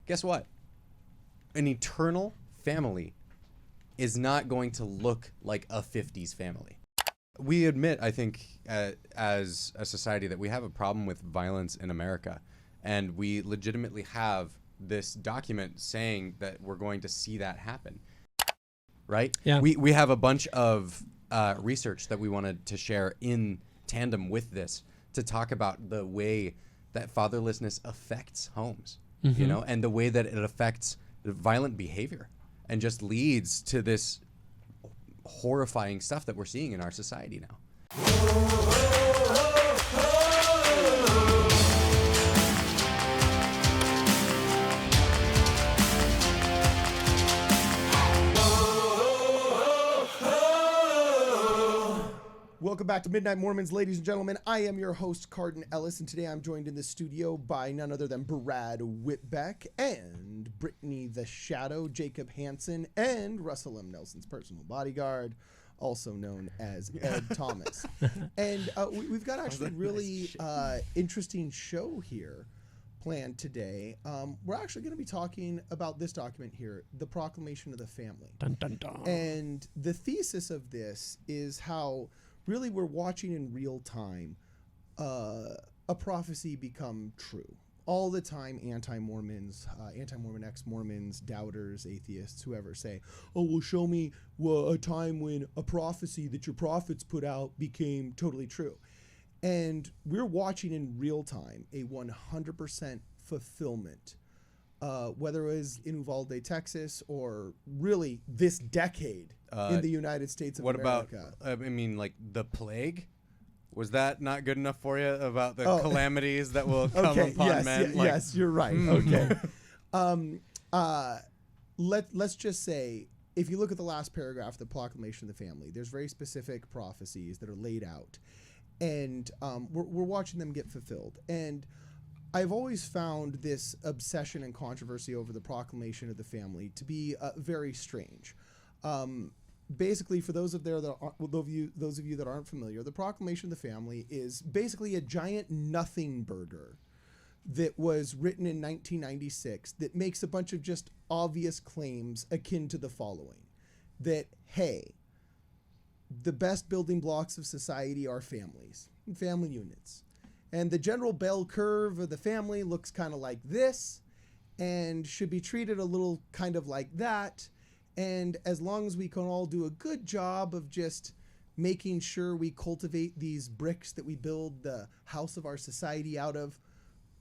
guess what? An eternal family is not going to look like a 50s family. We admit, I think, as a society that we have a problem with violence in America, and we legitimately have this document saying that we're going to see that happen, right? Yeah. We have a bunch of research that we wanted to share in tandem with this to talk about the way that fatherlessness affects homes, you know, and the way that it affects violent behavior and just leads to this horrifying stuff that we're seeing in our society now. Welcome back to Midnight Mormons, ladies and gentlemen. I am your host, Cardin Ellis, and today I'm joined in the studio by none other than Brad Whitbeck and Brittany the Shadow, Jacob Hansen, and Russell M. Nelson's personal bodyguard, also known as Ed Thomas. And we've got actually a really interesting show here planned today. We're actually going to be talking about this document here, the Proclamation of the Family. Dun, dun, dun. And the thesis of this is how really we're watching in real time a prophecy become true. All the time, anti-Mormons, anti-Mormon ex-Mormons, doubters, atheists, whoever say, oh, well, show me a time when a prophecy that your prophets put out became totally true. And we're watching in real time a 100% fulfillment, whether it was in Uvalde, Texas, or really this decade in the United States of America. What about, I mean, like the plague? Was that not good enough for you about the calamities that will come upon men? Yes, you're right. Okay. Let's just say, if you look at the last paragraph of the Proclamation of the Family, there's very specific prophecies that are laid out, and we're watching them get fulfilled. And I've always found this obsession and controversy over the Proclamation of the Family to be very strange. Basically, for those of you that aren't familiar, the Proclamation of the Family is basically a giant nothing burger that was written in 1996 that makes a bunch of just obvious claims akin to the following: that, hey, the best building blocks of society are families and family units. And the general bell curve of the family looks kind of like this and should be treated a little kind of like that. And as long as we can all do a good job of just making sure we cultivate these bricks that we build the house of our society out of,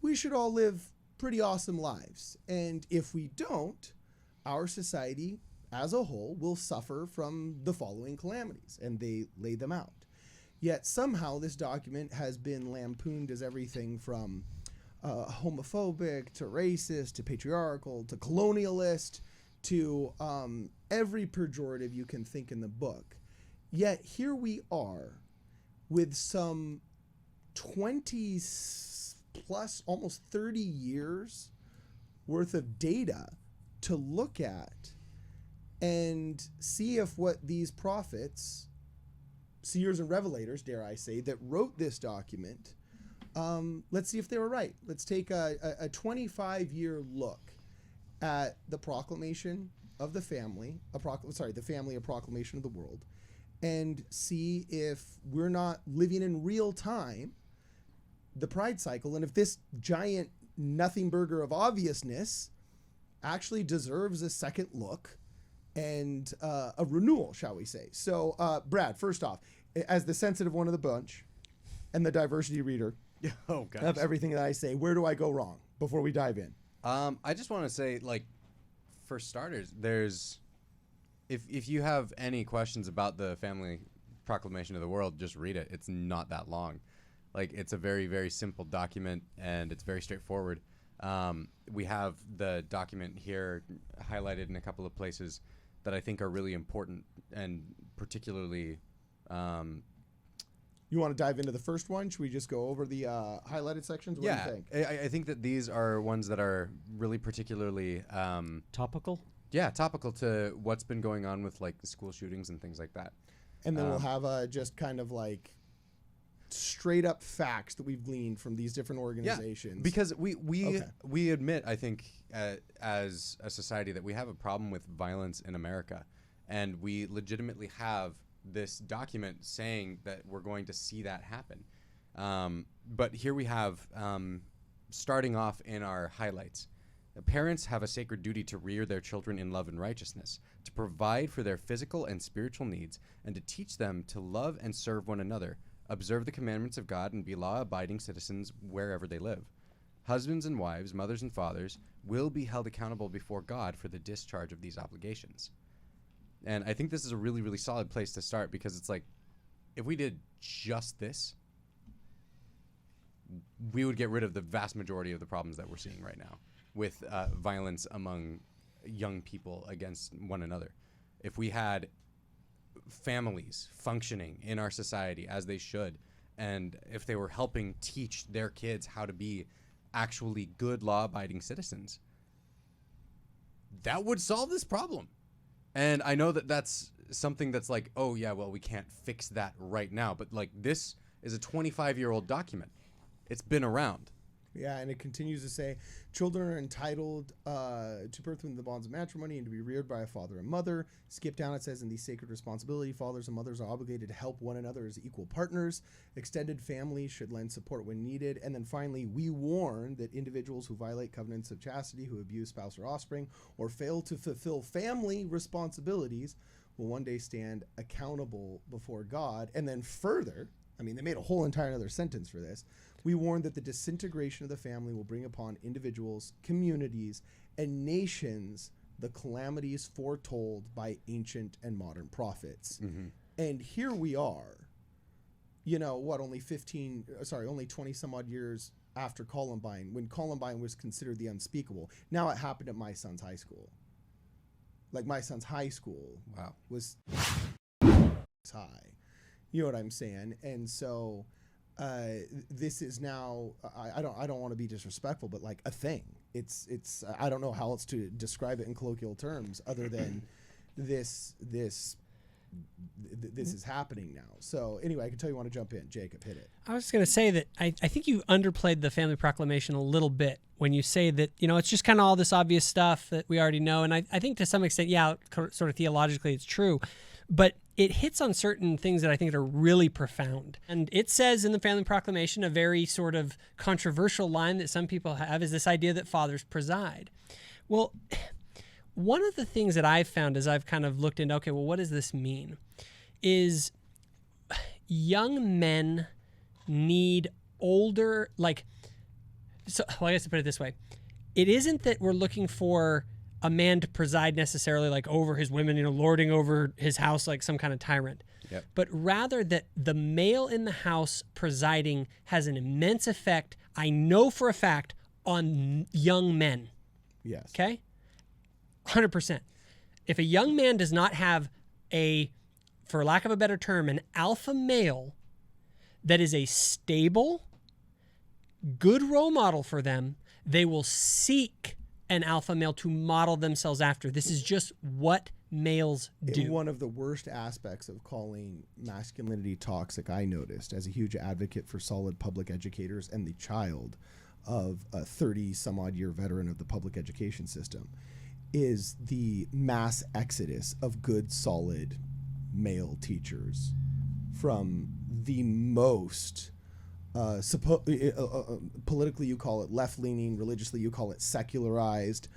we should all live pretty awesome lives. And if we don't, our society as a whole will suffer from the following calamities. And they lay them out. Yet somehow this document has been lampooned as everything from homophobic to racist to patriarchal to colonialist to every pejorative you can think in the book. Yet here we are with some 20 plus, almost 30 years worth of data to look at and see if what these prophets, seers and revelators, dare I say, that wrote this document, let's see if they were right. Let's take a 25-year look at the Proclamation of the Family, the Family, a Proclamation of the World, and see if we're not living in real time the Pride cycle, and if this giant nothing burger of obviousness actually deserves a second look and a renewal, shall we say. So, Brad, first off, as the sensitive one of the bunch and the diversity reader of everything that I say, where do I go wrong before we dive in? I just want to say, like, for starters, there's, if you have any questions about the Family Proclamation of the World, just read it. It's not that long. Like, it's a very, very simple document, and it's very straightforward. We have the document here highlighted in a couple of places that I think are really important, and particularly... You want to dive into the first one? Should we just go over the highlighted sections? What do you think? I think that these are ones that are really particularly... Topical? Yeah, topical to what's been going on with, like, the school shootings and things like that. And then we'll have just kind of like straight up facts that we've gleaned from these different organizations. Because we admit, I think, as a society, that we have a problem with violence in America, and we legitimately have this document saying that we're going to see that happen. But here we have, starting off in our highlights, parents have a sacred duty to rear their children in love and righteousness, to provide for their physical and spiritual needs, and to teach them to love and serve one another, observe the commandments of God, and be law-abiding citizens wherever they live. Husbands and wives, mothers and fathers will be held accountable before God for the discharge of these obligations. And I think this is a really, really solid place to start, because it's like, if we did just this, we would get rid of the vast majority of the problems that we're seeing right now with violence among young people against one another. If we had families functioning in our society as they should, and if they were helping teach their kids how to be actually good law-abiding citizens, that would solve this problem. And I know that that's something that's like, oh yeah, well, we can't fix that right now, but like, this is a 25-year-old document. It's been around. Yeah, and it continues to say, children are entitled to birth within the bonds of matrimony and to be reared by a father and mother. Skip down, it says, in these sacred responsibility, fathers and mothers are obligated to help one another as equal partners. Extended families should lend support when needed. And then finally, we warn that individuals who violate covenants of chastity, who abuse spouse or offspring, or fail to fulfill family responsibilities will one day stand accountable before God. And then further, I mean, they made a whole entire other sentence for this. We warn that the disintegration of the family will bring upon individuals, communities, and nations the calamities foretold by ancient and modern prophets. Mm-hmm. And here we are, only 20 some odd years after Columbine, when Columbine was considered the unspeakable. Now it happened at my son's high school. Like, my son's high school was high. You know what I'm saying? And so this is now, I don't want to be disrespectful, but like a thing. It's I don't know how else to describe it in colloquial terms other than this is happening now. So anyway, I can tell you want to jump in. Jacob, hit it. I was just going to say that I think you underplayed the Family Proclamation a little bit when you say that, it's just kind of all this obvious stuff that we already know. And I think to some extent, sort of theologically it's true. But it hits on certain things that I think are really profound. And it says in the Family Proclamation, a very sort of controversial line that some people have is this idea that fathers preside. Well, one of the things that I've found as I've kind of looked into, okay, well, what does this mean? Is young men need older, I guess to put it this way. It isn't that we're looking for a man to preside necessarily like over his women, lording over his house like some kind of tyrant. Yep. But rather that the male in the house presiding has an immense effect, I know for a fact, on young men. Yes. Okay? 100%. If a young man does not have for lack of a better term, an alpha male that is a stable, good role model for them, they will seek an alpha male to model themselves after. This is just what males do. One of the worst aspects of calling masculinity toxic, I noticed, as a huge advocate for solid public educators and the child of a 30-some-odd-year veteran of the public education system, is the mass exodus of good, solid male teachers from the most politically you call it left-leaning, religiously you call it secularized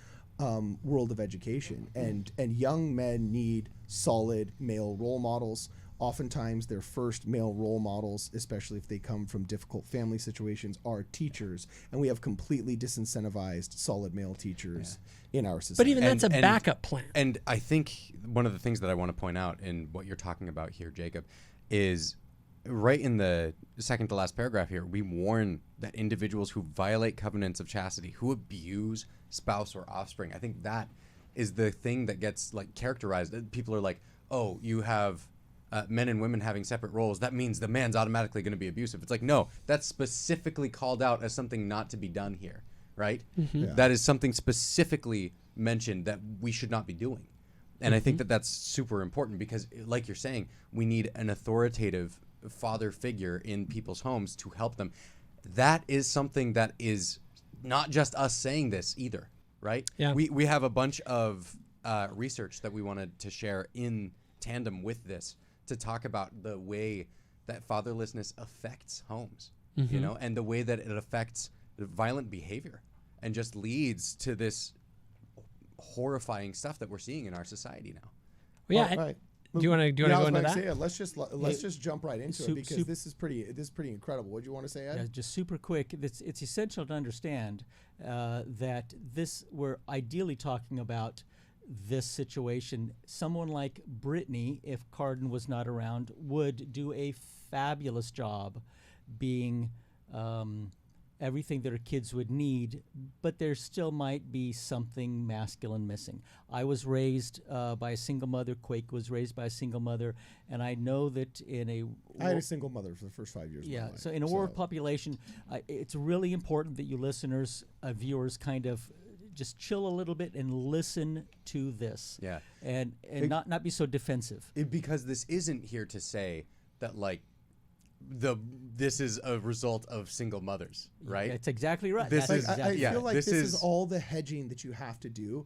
world of education. And young men need solid male role models. Oftentimes their first male role models, especially if they come from difficult family situations, are teachers. And we have completely disincentivized solid male teachers in our society. But even that's a backup plan. And I think one of the things that I want to point out in what you're talking about here, Jacob, is right in the second to last paragraph here, we warn that individuals who violate covenants of chastity, who abuse spouse or offspring, I think that is the thing that gets like characterized. People are like, oh, you have men and women having separate roles. That means the man's automatically going to be abusive. It's like, no, that's specifically called out as something not to be done here, right? Mm-hmm. Yeah. That is something specifically mentioned that we should not be doing. And I think that that's super important because, like you're saying, we need an authoritative father figure in people's homes to help them. That is something that is not just us saying this either, right? Yeah. We have a bunch of research that we wanted to share in tandem with this to talk about the way that fatherlessness affects homes, you know, and the way that it affects violent behavior and just leads to this horrifying stuff that we're seeing in our society now. Well, yeah. Right. Do you want to go into that? Say, let's just jump right into it because this is pretty incredible. What do you want to say, Ed? Yeah, just super quick. It's essential to understand that we're ideally talking about this situation. Someone like Brittany, if Carden was not around, would do a fabulous job being everything that her kids would need, but there still might be something masculine missing. I was raised by a single mother. Quake was raised by a single mother, and I know that I had a single mother for the first 5 years. Yeah, of my life, so in a world population, it's really important that you listeners, viewers, kind of just chill a little bit and listen to this. Yeah. And not be so defensive. Because this isn't here to say that like this is a result of single mothers, right? That's exactly right. This That's is- exactly I feel right. like this this is is- all the hedging that you have to do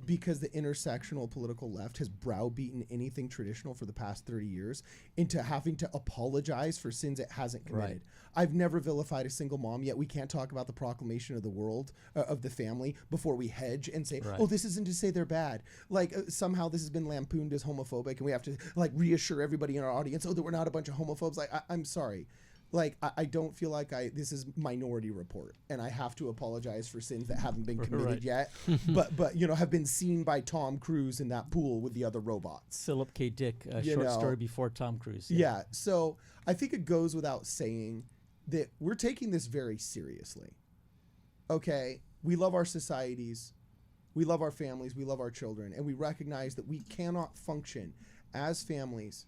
because the intersectional political left has browbeaten anything traditional for the past 30 years into having to apologize for sins it hasn't committed. Right. I've never vilified a single mom, yet we can't talk about the proclamation of the world, of the family, before we hedge and say, Right. oh, this isn't to say they're bad. Like somehow this has been lampooned as homophobic and we have to like reassure everybody in our audience, oh, that we're not a bunch of homophobes. Like, I'm sorry. Like, I don't feel like this is Minority Report, and I have to apologize for sins that haven't been committed Right. yet, but have been seen by Tom Cruise in that pool with the other robots. Philip K. Dick, a You short know. story before Tom Cruise. Yeah, so I think it goes without saying that we're taking this very seriously. Okay, we love our societies, we love our families, we love our children, and we recognize that we cannot function as families,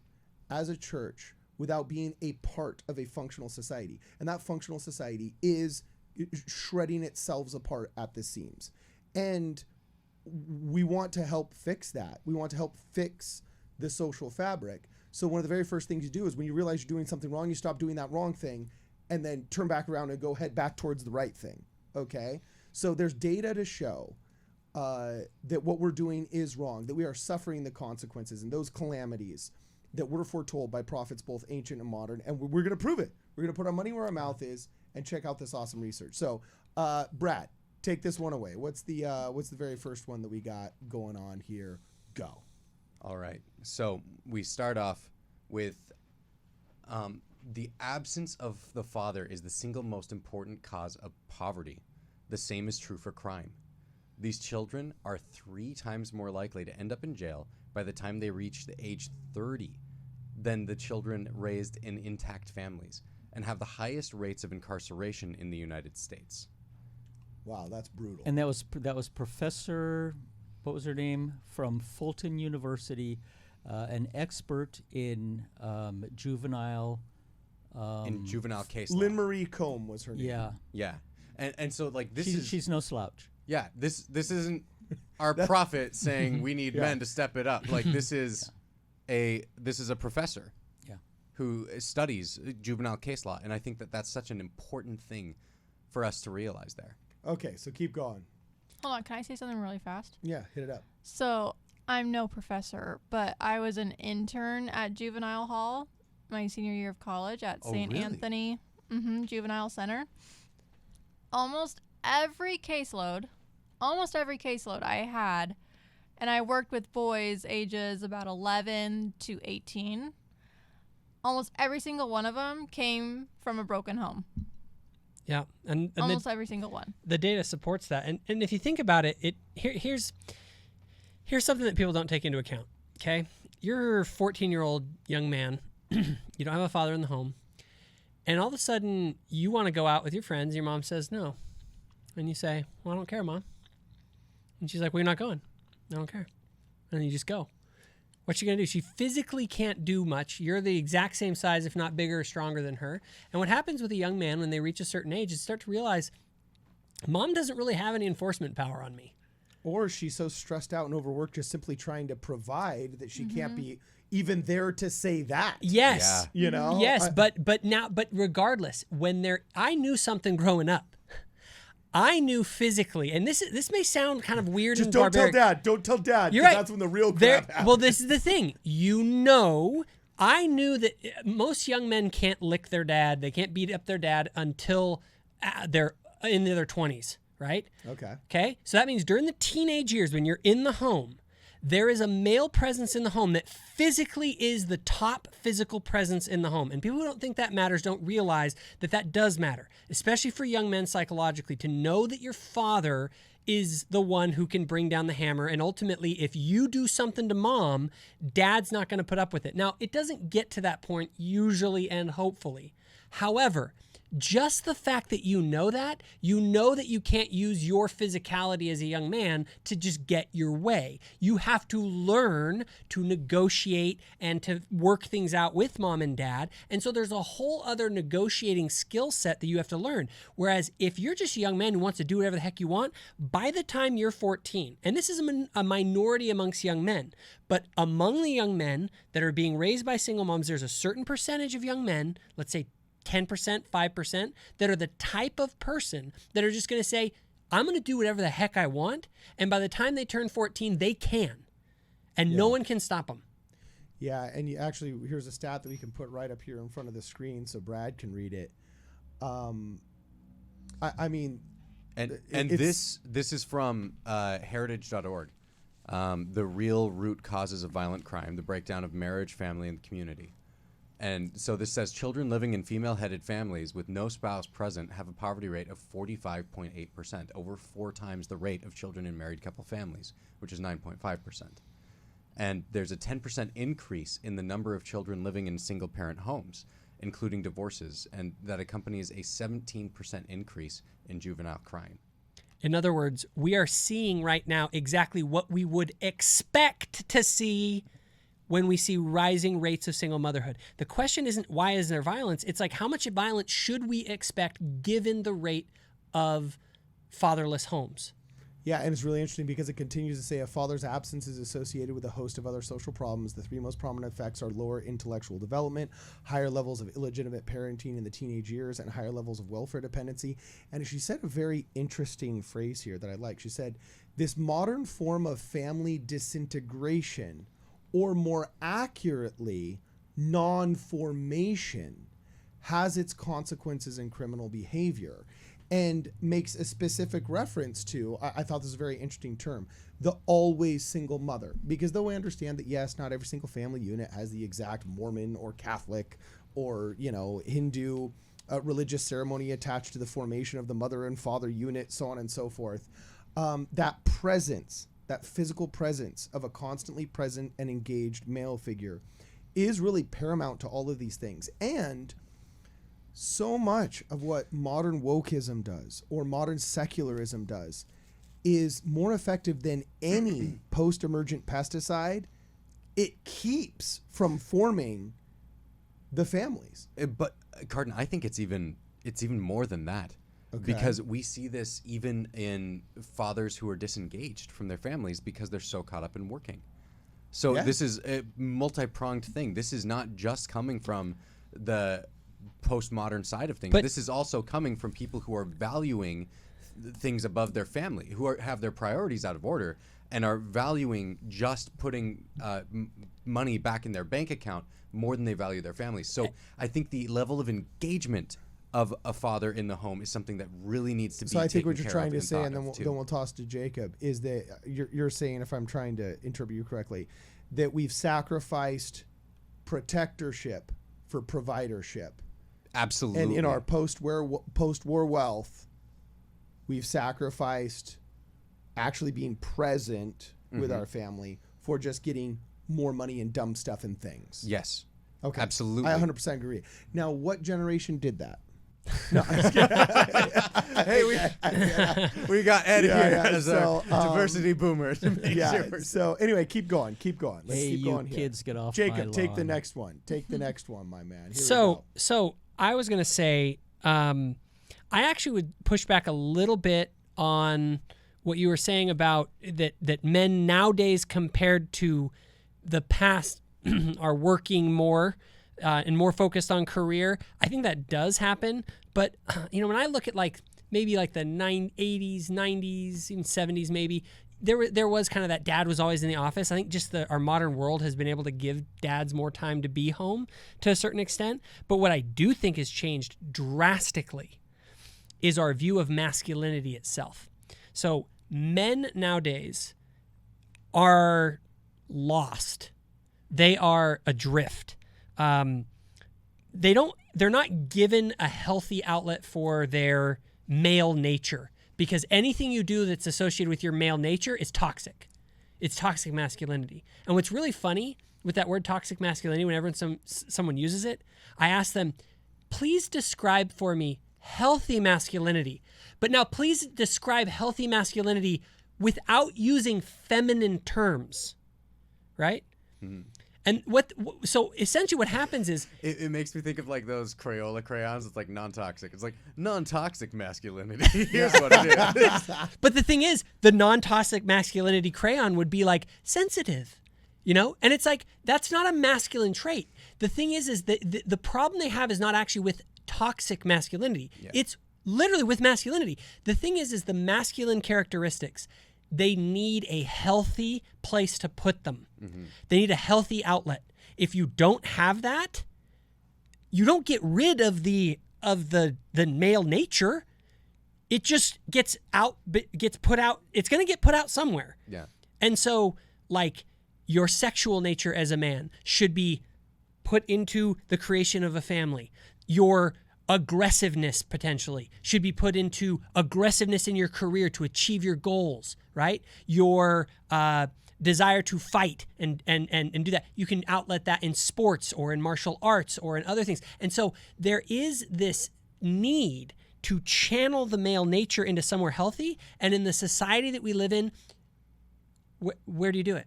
as a church, without being a part of a functional society. And that functional society is shredding itself apart at the seams. And we want to help fix that. We want to help fix the social fabric. So one of the very first things you do is when you realize you're doing something wrong, you stop doing that wrong thing and then turn back around and go head back towards the right thing. Okay? So there's data to show that what we're doing is wrong, that we are suffering the consequences and those calamities that were foretold by prophets both ancient and modern, and we're going to prove it. We're going to put our money where our mouth is and check out this awesome research. So, Brad, take this one away. What's the very first one that we got going on here? Go. All right. So we start off with the absence of the father is the single most important cause of poverty. The same is true for crime. These children are 3 times more likely to end up in jail by the time they reach the age 30 than the children raised in intact families, and have the highest rates of incarceration in the United States. Wow, that's brutal. And that was Professor, what was her name, from Fulton University, an expert in juvenile. In juvenile case law. Lynn Marie Combe was her name. Yeah, Yeah. And so like this she's no slouch. Yeah, this isn't our prophet saying we need men to step it up. Like this is a professor who studies juvenile case law, and I think that that's such an important thing for us to realize there. Okay, so keep going. Hold on, can I say something really fast? Yeah, hit it up. So I'm no professor, but I was an intern at Juvenile Hall my senior year of college at Oh, St. really? Anthony Juvenile Center. Almost every caseload I had, and I worked with boys ages about 11 to 18. Almost every single one of them came from a broken home. Yeah, and Almost every single one. the data supports that. And if you think about it, here's something that people don't take into account. Okay, you're a 14-year-old young man. You don't have a father in the home, and all of a sudden you want to go out with your friends. Your mom says no, and you say, "Well, I don't care, Mom." And she's like, "Well, you're not going." "I don't care," and then you just go. What's she gonna do? She physically can't do much. You're the exact same size, if not bigger or stronger than her. And what happens with a young man when they reach a certain age is start to realize, Mom doesn't really have any enforcement power on me. Or she's so stressed out and overworked just simply trying to provide that she can't be even there to say that. Yes. You know? Yes, but regardless, I knew something growing up. I knew physically, and this may sound kind of weird Just and don't barbaric. tell Dad. Don't tell Dad. You're 'Cause right. That's when the real crap happens. Well, this is the thing. I knew that most young men can't lick their dad. They can't beat up their dad until they're in their 20s, right? Okay. So that means during the teenage years, when you're in the home, there is a male presence in the home that physically is the top physical presence in the home. And people who don't think that matters don't realize that that does matter, especially for young men psychologically, to know that your father is the one who can bring down the hammer. And ultimately, if you do something to mom, dad's not going to put up with it. Now, it doesn't get to that point usually and hopefully. However, just the fact that you know that you can't use your physicality as a young man to just get your way. You have to learn to negotiate and to work things out with mom and dad. And so there's a whole other negotiating skill set that you have to learn. Whereas if you're just a young man who wants to do whatever the heck you want, by the time you're 14, and this is a minority amongst young men, but among the young men that are being raised by single moms, there's a certain percentage of young men, let's say 10%, 5%, that are the type of person that are just going to say, I'm going to do whatever the heck I want. And by the time they turn 14, they can. And no one can stop them. Yeah, and here's a stat that we can put right up here in front of the screen so Brad can read it. This is from heritage.org. The real root causes of violent crime, the breakdown of marriage, family, and community. And so this says children living in female-headed families with no spouse present have a poverty rate of 45.8%, over 4 times the rate of children in married couple families, which is 9.5%. And there's a 10% increase in the number of children living in single-parent homes, including divorces, and that accompanies a 17% increase in juvenile crime. In other words, we are seeing right now exactly what we would expect to see when we see rising rates of single motherhood. The question isn't why is there violence? It's like how much violence should we expect given the rate of fatherless homes? Yeah, and it's really interesting because it continues to say a father's absence is associated with a host of other social problems. The 3 most prominent effects are lower intellectual development, higher levels of illegitimate parenting in the teenage years, and higher levels of welfare dependency. And she said a very interesting phrase here that I like. She said, this modern form of family disintegration, or more accurately, non-formation, has its consequences in criminal behavior, and makes a specific reference to, I thought this was a very interesting term, the always single mother. Because though I understand that, yes, not every single family unit has the exact Mormon or Catholic or, Hindu religious ceremony attached to the formation of the mother and father unit, so on and so forth, that presence, that physical presence of a constantly present and engaged male figure is really paramount to all of these things. And so much of what modern wokeism does or modern secularism does is more effective than any post-emergent pesticide. It keeps from forming the families. But Cardin, I think it's even more than that. Okay. Because we see this even in fathers who are disengaged from their families because they're so caught up in working. So This is a multi-pronged thing. This is not just coming from the postmodern side of things. But this is also coming from people who are valuing things above their family, who have their priorities out of order and are valuing just putting money back in their bank account more than they value their families. So I think the level of engagement of a father in the home is something that really needs to be taken care of. So I think what you're trying to say, and then we'll toss to Jacob, is that you're saying, if I'm trying to interpret you correctly, that we've sacrificed protectorship for providership. Absolutely. And in our post-war wealth, we've sacrificed actually being present with our family for just getting more money and dumb stuff and things. Yes. Okay. Absolutely. I 100% agree. Now, what generation did that? No, hey, we got Ed here as a diversity boomer. So anyway, keep going. Let's keep going kids, get off Jacob, my take lawn. the next one. Take the next one, my man. So I was going to say, I actually would push back a little bit on what you were saying about that men nowadays compared to the past are working more and more focused on career. I think that does happen. But, when I look at maybe the 80s, 90s, even 70s maybe, there was kind of that dad was always in the office. I think just our modern world has been able to give dads more time to be home to a certain extent. But what I do think has changed drastically is our view of masculinity itself. So men nowadays are lost. They are adrift. They're not given a healthy outlet for their male nature, because anything you do that's associated with your male nature is toxic. It's toxic masculinity. And what's really funny with that word toxic masculinity, whenever someone uses it, I ask them, please describe for me healthy masculinity. But now please describe healthy masculinity without using feminine terms, right? Mm-hmm. And so essentially what happens is... It makes me think of those Crayola crayons. It's non-toxic. It's non-toxic masculinity. Here's what it is. But the thing is, the non-toxic masculinity crayon would be sensitive, And it's that's not a masculine trait. The thing is that the problem they have is not actually with toxic masculinity. Yeah. It's literally with masculinity. The thing is the masculine characteristics, they need a healthy place to put them. Mm-hmm. They need a healthy outlet. If you don't have that, you don't get rid of the male nature. It just gets put out. It's going to get put out somewhere. Yeah. And so your sexual nature as a man should be put into the creation of a family. Your aggressiveness potentially should be put into aggressiveness in your career to achieve your goals, right? Your desire to fight and do that. You can outlet that in sports or in martial arts or in other things. And so there is this need to channel the male nature into somewhere healthy. And in the society that we live in, where do you do it?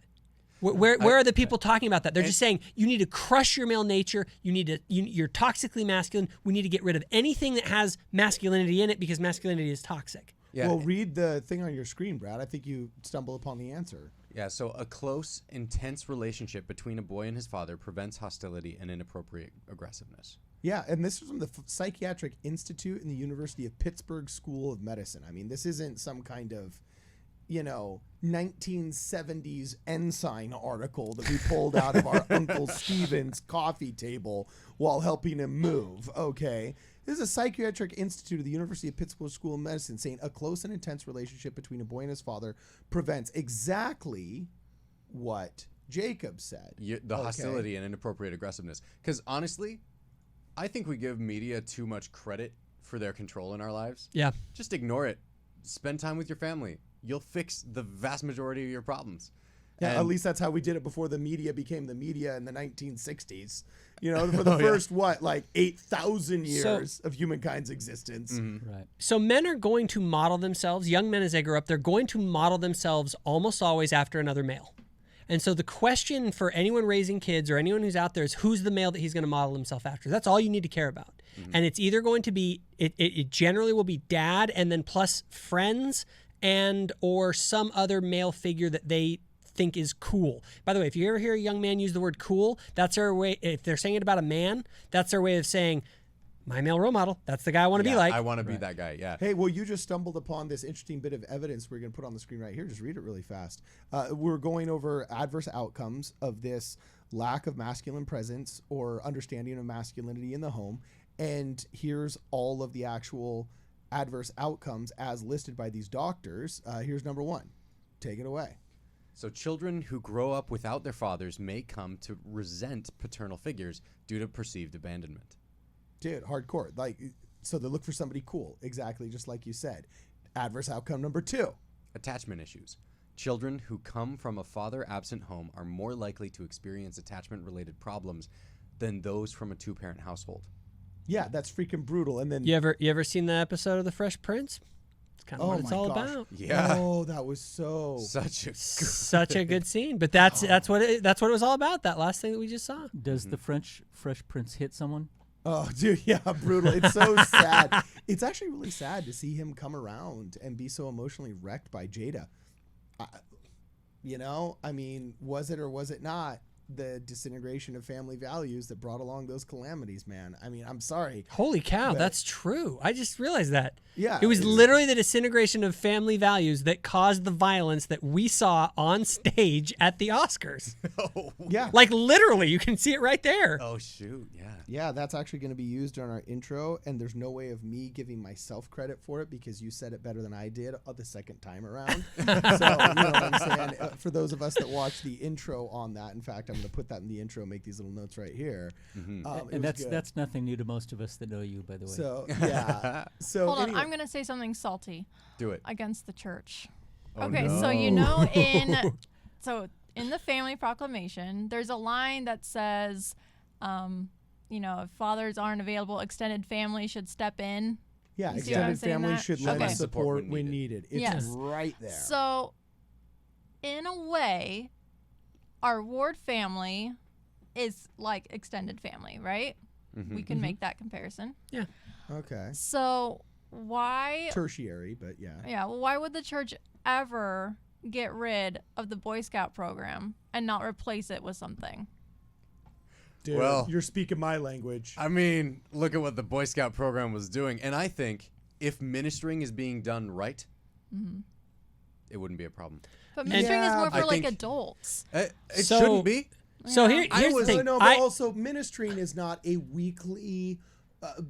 Where are the people talking about that? They're just saying you need to crush your male nature. You're toxically masculine. We need to get rid of anything that has masculinity in it because masculinity is toxic. Yeah. Well, read the thing on your screen, Brad. I think you stumbled upon the answer. Yeah, so a close, intense relationship between a boy and his father prevents hostility and inappropriate aggressiveness. Yeah, and this is from the Psychiatric Institute in the University of Pittsburgh School of Medicine. I mean, this isn't some kind of 1970s ensign article that we pulled out of our Uncle Steven's coffee table while helping him move, okay? This is a Psychiatric Institute of the University of Pittsburgh School of Medicine saying a close and intense relationship between a boy and his father prevents exactly what Jacob said. The hostility and inappropriate aggressiveness. Because honestly, I think we give media too much credit for their control in our lives. Yeah. Just ignore it. Spend time with your family. You'll fix the vast majority of your problems. Yeah, at least that's how we did it before the media became the media in the 1960s. For the first, 8,000 years of humankind's existence. Mm-hmm. Right. So men are going to model themselves, young men as they grow up, they're going to model themselves almost always after another male. And so the question for anyone raising kids or anyone who's out there is who's the male that he's going to model himself after. That's all you need to care about. Mm-hmm. And it's either going to be, it generally will be dad and then plus friends and or some other male figure that they think is cool. By the way, if you ever hear a young man use the word cool, that's their way. If they're saying it about a man, that's their way of saying my male role model. That's the guy I want to be like. I want to be that guy. Yeah. Hey, well, you just stumbled upon this interesting bit of evidence we're going to put on the screen right here. Just read it really fast. We're going over adverse outcomes of this lack of masculine presence or understanding of masculinity in the home. And here's all of the actual adverse outcomes as listed by these doctors. Here's number one. Take it away. So children who grow up without their fathers may come to resent paternal figures due to perceived abandonment. Dude, hardcore. So they look for somebody cool. Exactly, just like you said. Adverse outcome number two. Attachment issues. Children who come from a father-absent home are more likely to experience attachment-related problems than those from a two-parent household. Yeah, that's freaking brutal. And then you ever seen the episode of The Fresh Prince? It's kind of what it's all about. Yeah. Oh, that was such a good scene. But that's what it was all about. That last thing that we just saw. Does the Fresh Prince hit someone? Oh, dude, yeah, brutal. It's so sad. It's actually really sad to see him come around and be so emotionally wrecked by Jada. I mean, was it or was it not the disintegration of family values that brought along those calamities, man? I mean, I'm sorry. Holy cow, But- that's true. I just realized that. Yeah. It was literally the disintegration of family values that caused the violence that we saw on stage at the Oscars. Yeah. Like literally, you can see it right there. Oh shoot, yeah. Yeah, that's actually going to be used during our intro, and there's no way of me giving myself credit for it because you said it better than I did the second time around. So, you know what I'm saying? For those of us that watch the intro on that, in fact, I'm going to put that in the intro, make these little notes right here. And it was good. that's nothing new to most of us that know you, by the way. So, yeah. So, Hold on, anyway. I'm gonna say something salty Do it. against the church. Oh, Okay, no. so in the Family Proclamation, there's a line that says, if fathers aren't available, extended family should step in. Yeah, You see what I'm extended saying family that? should lend Okay. support when needed. It's Yes. right there. So, in a way, our ward family is like extended family, right? We can make that comparison. Okay. So why? Tertiary, but yeah. Yeah. Well, why would the church ever get rid of the Boy Scout program and not replace it with something? Dude, Well- you're speaking my language. I mean, look at what the Boy Scout program was doing, and I think if ministering is being done right, it wouldn't be a problem. But ministering is Yeah, more I for like think- adults. It So- shouldn't be. So Yeah. here's the thing. No, but also ministering is not a weekly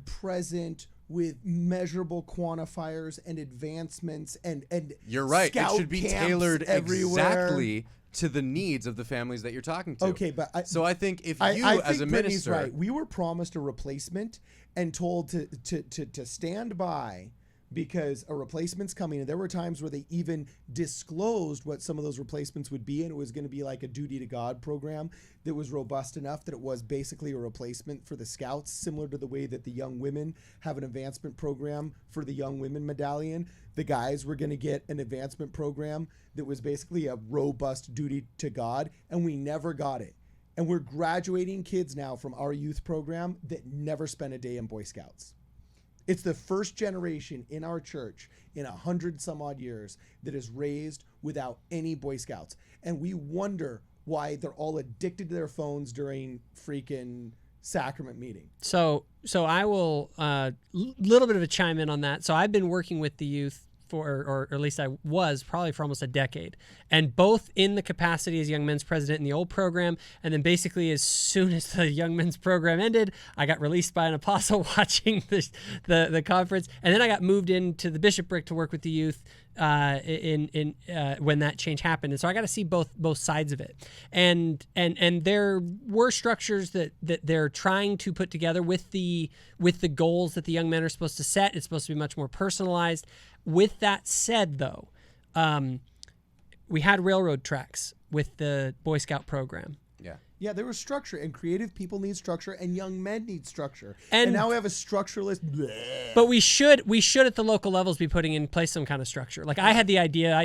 present with measurable quantifiers and advancements and You're right. It scout should be camps tailored everywhere. exactly to the needs of the families that you're talking to. Okay, but So I think if I you, think as a Brittany's minister, right. We were promised a replacement and told to stand by because a replacement's coming. And there were times where they even disclosed what some of those replacements would be, and it was going to be like a duty to God program that was robust enough that it was basically a replacement for the scouts, similar to the way that the young women have an advancement program for the young women medallion. The guys were going to get an advancement program that was basically a robust duty to God, and we never got it. And we're graduating kids now from our youth program that never spent a day in Boy Scouts. It's the first generation in our church in 100 some odd years that is raised without any Boy Scouts. And we wonder why they're all addicted to their phones during freaking sacrament meeting. So I will little bit of a chime in on that. So I've been working with the youth or at least I was probably for almost a decade, and both in the capacity as Young Men's president in the old program, and then basically as soon as the Young Men's program ended, I got released by an apostle watching the conference, and then I got moved into the bishopric to work with the youth when that change happened, and so I got to see both sides of it, and there were structures that they're trying to put together with the goals that the young men are supposed to set. It's supposed to be much more personalized. With that said, though, we had railroad tracks with the Boy Scout program. Yeah, there was structure, and creative people need structure, and young men need structure. And- And now we have a structuralist. Bleh. But we should at the local levels be putting in place some kind of structure. Like I had the idea,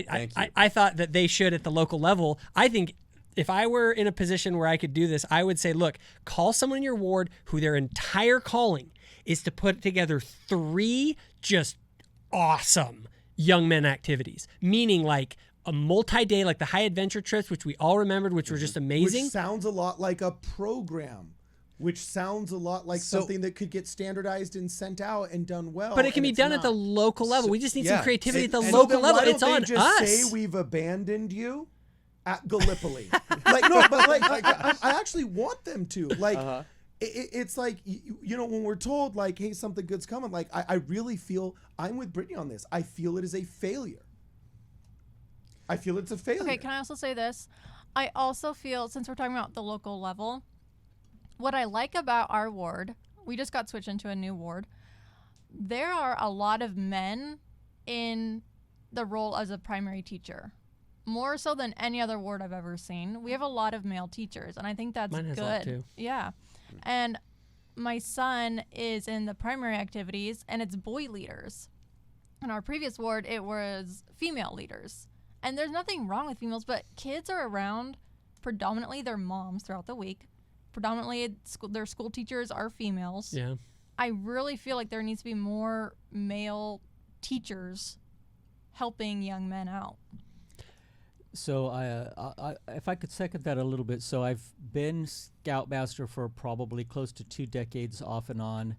I thought that they should at the local level. I think if I were in a position where I could do this, I would say, look, call someone in your ward who their entire calling is to put together 3 just awesome young men activities, meaning like a multi-day, like the high adventure trips, which we all remembered, which were just amazing. Which sounds a lot like a program. Which sounds a lot like something that could get standardized and sent out and done well. But it can and be it's done at the not. local level. We just need some creativity at the So local then level. why don't It's they on just us. say we've abandoned you at Gallipoli? Like no, but like I actually want them to. Like it's like when we're told like, hey, something good's coming. Like I really feel I'm with Brittany on this. I feel it is a failure. I feel it's a failure. Okay, can I also say this? I also feel, since we're talking about the local level, what I like about our ward, we just got switched into a new ward. There are a lot of men in the role as a primary teacher, more so than any other ward I've ever seen. We have a lot of male teachers, and I think that's Mine has good. a lot, too. Yeah. And my son is in the primary activities, and it's boy leaders. In our previous ward, it was female leaders. And there's nothing wrong with females, but kids are around predominantly their moms throughout the week. predominantly their school teachers are females. Yeah. I really feel like there needs to be more male teachers helping young men out. So I, if I could second that a little bit, so I've been Scoutmaster for probably close to 2 decades off and on.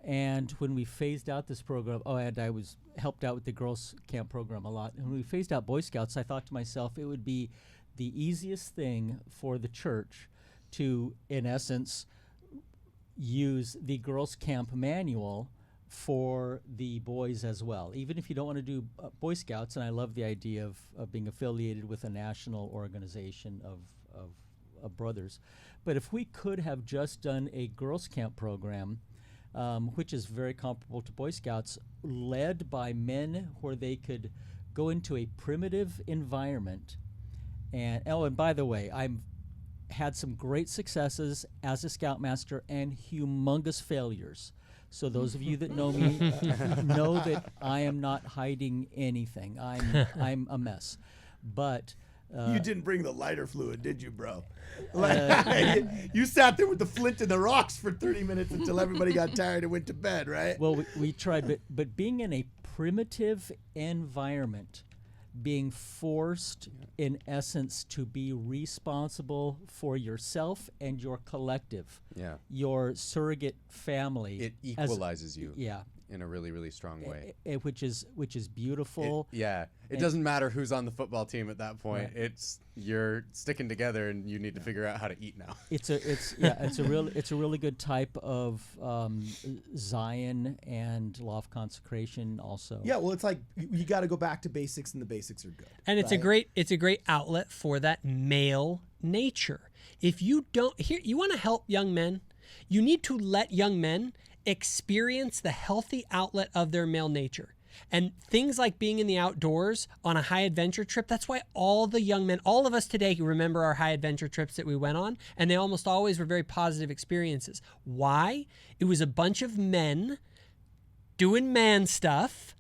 And when we phased out this program, and I was helped out with the girls camp program a lot. And when we phased out Boy Scouts, I thought to myself, it would be the easiest thing for the church to, in essence, use the girls camp manual for the boys as well. Even if you don't want to do Boy Scouts, and I love the idea of being affiliated with a national organization of brothers. But if we could have just done a girls camp program, which is very comparable to Boy Scouts, led by men where they could go into a primitive environment. And by the way, I've had some great successes as a Scoutmaster and humongous failures. So those of you that know me know that I am not hiding anything. I'm a mess. But you didn't bring the lighter fluid, did you, bro? You sat there with the flint and the rocks for 30 minutes until everybody got tired and went to bed, right? Well, we tried, but being in a primitive environment, being forced, in essence, to be responsible for yourself and your collective, your surrogate family. It equalizes you. Yeah. In a really, really strong way. Which is beautiful. It doesn't matter who's on the football team at that point. Right. It's you're sticking together, and you need to figure out how to eat now. It's a really good type of Zion and law of consecration also. Yeah, well, it's like you got to go back to basics, and the basics are good. And it's a great outlet for that male nature. If you you want to help young men, you need to let young men experience the healthy outlet of their male nature. And things like being in the outdoors on a high adventure trip, that's why all the young men, all of us today remember our high adventure trips that we went on, and they almost always were very positive experiences. Why? It was a bunch of men doing man stuff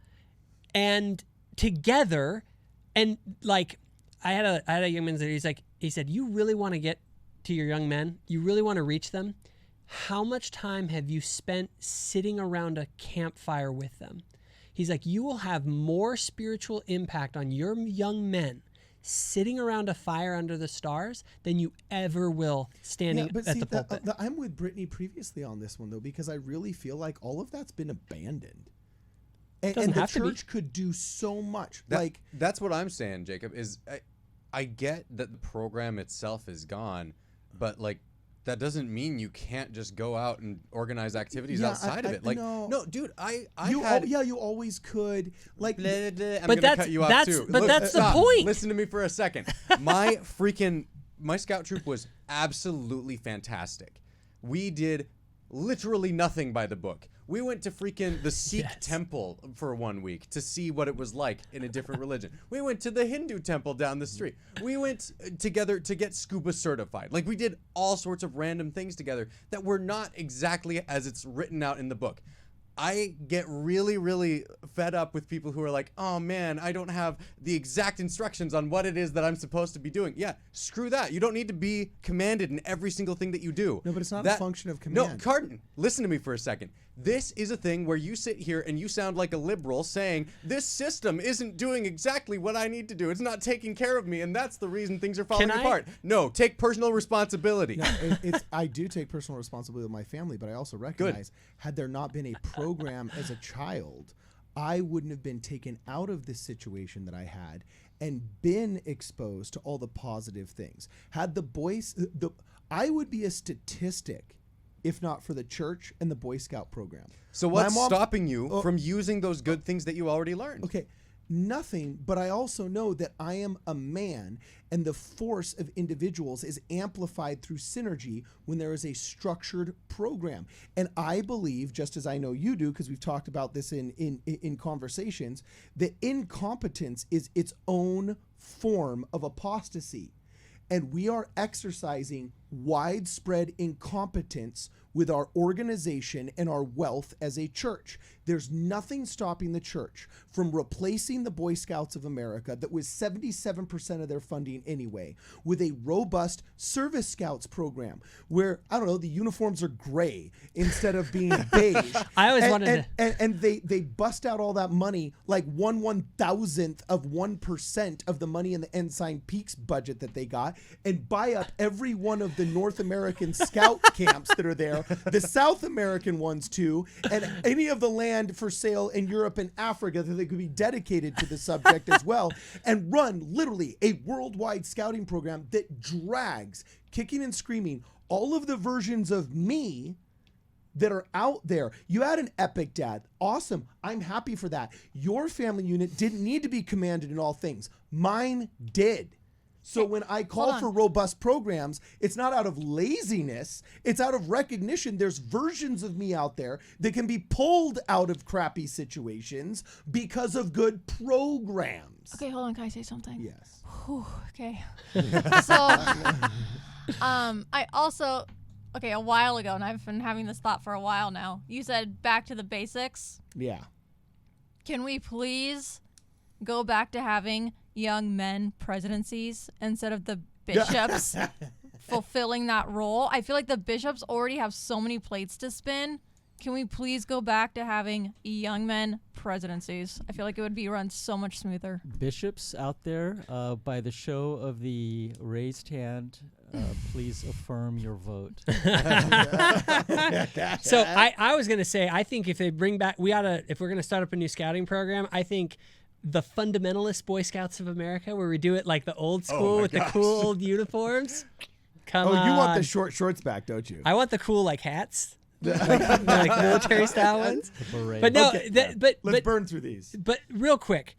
and together, and like I had a young man that he said, you really want to get to your young men? You really want to reach them? How much time have you spent sitting around a campfire with them? He's like, you will have more spiritual impact on your young men sitting around a fire under the stars than you ever will standing at the pulpit. I'm with Brittany previously on this one, though, because I really feel like all of that's been abandoned. And the church could do so much. That's what I'm saying, Jacob, is I get that the program itself is gone, but like, that doesn't mean you can't just go out and organize activities outside of it. Like, no, dude, you always could. Like, I'm gonna cut you off too. But that's the point. Listen to me for a second. My scout troop was absolutely fantastic. We did literally nothing by the book. We went to freaking the Sikh temple for 1 week to see what it was like in a different religion. We went to the Hindu temple down the street. We went together to get scuba certified. Like, we did all sorts of random things together that were not exactly as it's written out in the book. I get really, really fed up with people who are like, oh man, I don't have the exact instructions on what it is that I'm supposed to be doing. Yeah, screw that. You don't need to be commanded in every single thing that you do. No, but it's not a function of command. No, Carton, listen to me for a second. This is a thing where you sit here and you sound like a liberal saying, this system isn't doing exactly what I need to do. It's not taking care of me, and that's the reason things are falling apart. No, take personal responsibility. No, I do take personal responsibility with my family, but I also recognize had there not been a program as a child, I wouldn't have been taken out of this situation that I had and been exposed to all the positive things. Had the boys, I would be a statistic if not for the church and the Boy Scout program. So what's stopping you from using those good things that you already learned? Okay, nothing, but I also know that I am a man, and the force of individuals is amplified through synergy when there is a structured program. And I believe, just as I know you do, because we've talked about this in conversations, that incompetence is its own form of apostasy. And we are exercising widespread incompetence with our organization and our wealth as a church. There's nothing stopping the church from replacing the Boy Scouts of America, that was 77% of their funding anyway, with a robust Service Scouts program where, I don't know, the uniforms are gray instead of being beige. I always and, wanted and they bust out all that money, like 1/1000th of 1% of the money in the Ensign Peaks budget that they got, and buy up every one of the North American scout camps that are there, the South American ones too, and any of the land for sale in Europe and Africa that they could be dedicated to the subject as well, and run literally a worldwide scouting program that drags, kicking and screaming, all of the versions of me that are out there. You had an epic dad. Awesome. I'm happy for that. Your family unit didn't need to be commanded in all things. Mine did. So when I call for robust programs, it's not out of laziness. It's out of recognition. There's versions of me out there that can be pulled out of crappy situations because of good programs. Okay, hold on. Can I say something? Yes. Whew, okay. So, I also, a while ago, and I've been having this thought for a while now. You said back to the basics. Yeah. Can we please go back to having young men presidencies instead of the bishops fulfilling that role? I feel like the bishops already have so many plates to spin. Can we please go back to having young men presidencies? I feel like it would be run so much smoother. Bishops out there, by the show of the raised hand, please affirm your vote. So I was going to say, I think if they bring back, if we're going to start up a new scouting program, I think the fundamentalist Boy Scouts of America, where we do it like the old school with the cool old uniforms. Come on. You want the short shorts back, don't you? I want the cool like hats. like military style ones. But no, Okay, let's burn through these. But real quick.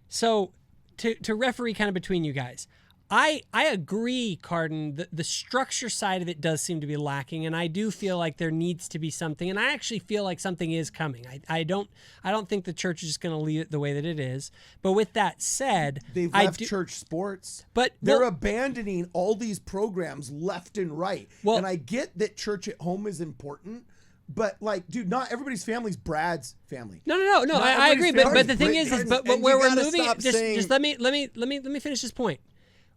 So to referee kind of between you guys, I agree, Carden. The structure side of it does seem to be lacking, and I do feel like there needs to be something. And I actually feel like something is coming. I don't think the church is just going to leave it the way that it is. But with that said, they've left church sports. But they're abandoning all these programs left and right. Well, and I get that church at home is important. But like, dude, not everybody's family's Brad's family. No. I agree. But the thing is but where we're moving, just let me finish this point.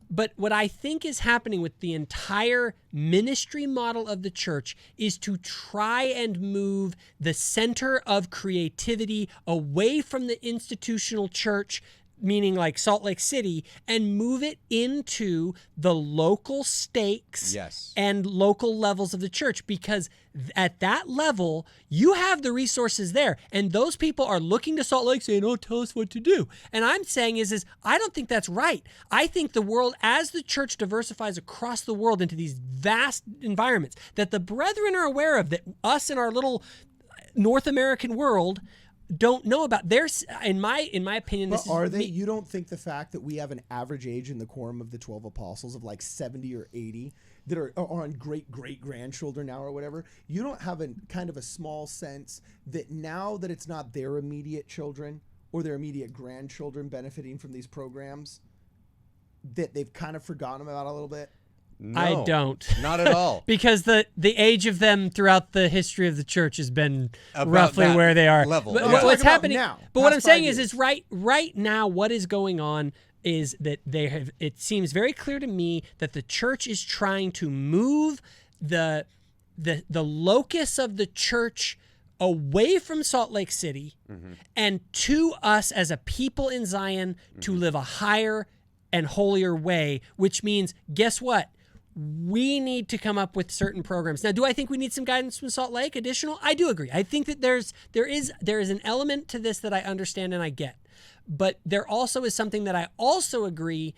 But what I think is happening with the entire ministry model of the church is to try and move the center of creativity away from the institutional church, meaning like Salt Lake City, and move it into the local stakes and local levels of the church, because at that level, you have the resources there. And those people are looking to Salt Lake saying, oh, tell us what to do. And I'm saying is I don't think that's right. I think the world, as the church diversifies across the world into these vast environments that the brethren are aware of, that us in our little North American world don't know about. There's, in my opinion, this are they? You don't think the fact that we have an average age in the quorum of the 12 apostles of like 70 or 80 that are on great grandchildren now or whatever, you don't have a kind of a small sense that now that it's not their immediate children or their immediate grandchildren benefiting from these programs, that they've kind of forgotten about a little bit? No, I don't. Not at all. Because the age of them throughout the history of the church has been About roughly that where they are. level. But Yeah. what's Talking about happening now, But what past I'm saying 5 is right now what is going on is that they have, it seems very clear to me that the church is trying to move the locus of the church away from Salt Lake City and to us as a people in Zion to live a higher and holier way, which means, guess what? We need to come up with certain programs. Now, do I think we need some guidance from Salt Lake additional? I do agree. I think that there is an element to this that I understand and I get. But there also is something that I also agree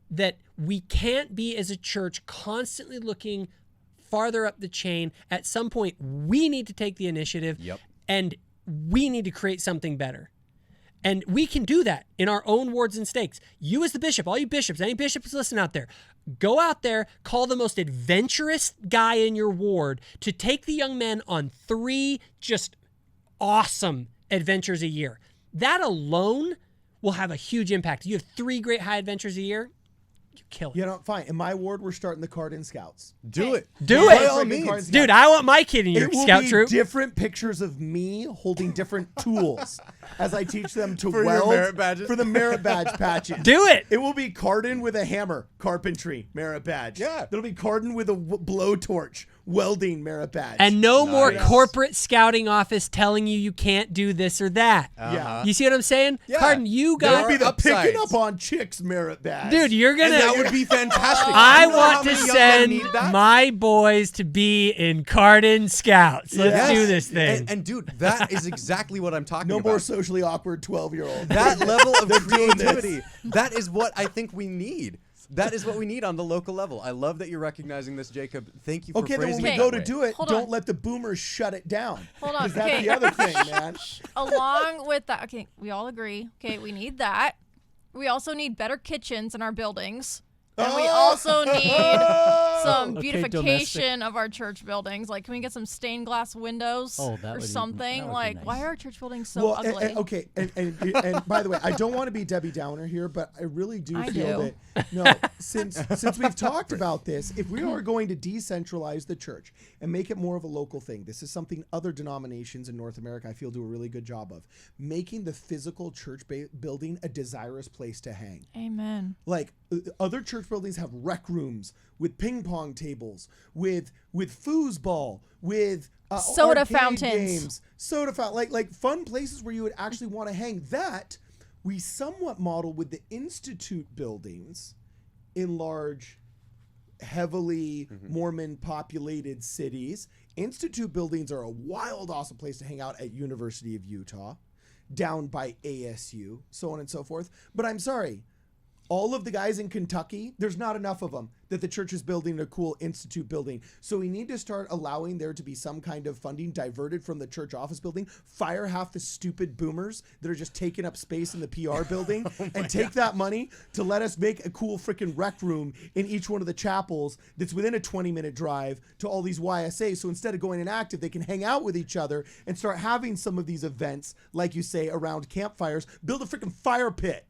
that we can't be as a church constantly looking farther up the chain. At some point, we need to take the initiative and we need to create something better. And we can do that in our own wards and stakes. You as the bishop, all you bishops, any bishops listening out there, go out there, call the most adventurous guy in your ward to take the young men on 3 just awesome adventures a year. That alone will have a huge impact. You have 3 great high adventures a year. you kill it. You know, fine. In my ward, we're starting the Cardin Scouts. Do it. Do By it. all Freaking means. Cardin Scouts. Dude, I want my kid in your It will scout be troop. different pictures of me holding different tools as I teach them to For your weld merit badges? for the merit badge patches. Do it. It will be Cardin with a hammer, carpentry, merit badge. Yeah. It'll be Cardin with a blowtorch, welding, merit badge. And no more Nice. corporate scouting office telling you can't do this or that. yeah. You see what I'm saying? Yeah. Cardin, you There It'll got... be the upsides. picking up on chicks merit badge. Dude, you're And going that to... would be fantastic. I You know how want to many young men send need that? my boys to be in Cardin Scouts. Let's Yes. do this thing. And dude, that is exactly what I'm talking no about. more socially awkward 12-year-olds. That level of They're doing this. creativity, that is what I think we need. That is what we need on the local level. I love that you're recognizing this, Jacob. Thank you for Okay, then phrasing when we it go that to way. do it, Hold don't on. let the boomers shut it down. Hold on. 'Cause that's Okay. the other thing, man. Along with that, okay, we all agree. Okay, we need that. We also need better kitchens in our buildings. And we also need some Okay, beautification of our church buildings. Like, can we get some stained glass windows Oh, that or would be- something? that would be Like, nice. why are our church buildings so Well, ugly? okay, and by the way, I don't want to be Debbie Downer here, but I really do I feel do. that since we've talked about this, if we are going to decentralize the church and make it more of a local thing, this is something other denominations in North America I feel do a really good job of, making the physical church building a desirous place to hang. Amen. Like other church buildings have rec rooms with ping pong tables, with foosball, with Soda arcade fountains. games, soda fountain, like fun places where you would actually want to hang. That we somewhat model with the institute buildings in large, heavily Mormon populated cities. Institute buildings are a wild, awesome place to hang out at University of Utah, down by ASU, so on and so forth. But I'm sorry. All of the guys in Kentucky, there's not enough of them that the church is building a cool institute building. So we need to start allowing there to be some kind of funding diverted from the church office building, fire half the stupid boomers that are just taking up space in the PR building, and take that money to let us make a cool freaking rec room in each one of the chapels that's within a 20-minute drive to all these YSAs. So instead of going inactive, they can hang out with each other and start having some of these events, like you say, around campfires. Build a freaking fire pit.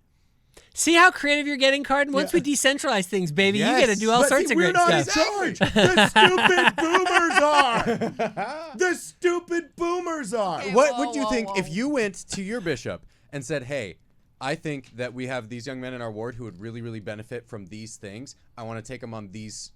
See how creative you're getting, Cardin? Once we decentralize things, baby, you Yes. get to do all But sorts see, of we're great not stuff. in charge. The stupid boomers are. The stupid boomers are. Okay, What whoa, would you whoa, think whoa. if you went to your bishop and said, hey, I think that we have these young men in our ward who would really, really benefit from these things. I want to take them on these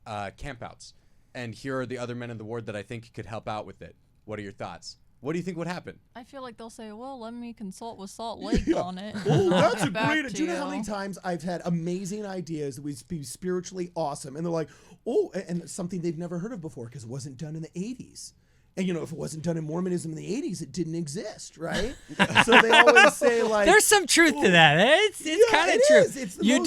campouts. And here are the other men in the ward that I think could help out with it. What are your thoughts? What do you think would happen? I feel like they'll say, well, let me consult with Salt Lake Yeah. on it. Oh, that's a Back great. to Do you know how many times I've had amazing ideas that would be spiritually awesome, and they're like, oh, and something they've never heard of before because it wasn't done in the 80s. And you know, if it wasn't done in Mormonism in the 80s, it didn't exist, right? So they always say like, There's some truth to that. It's Yeah, kind of it true. is. It's the You most-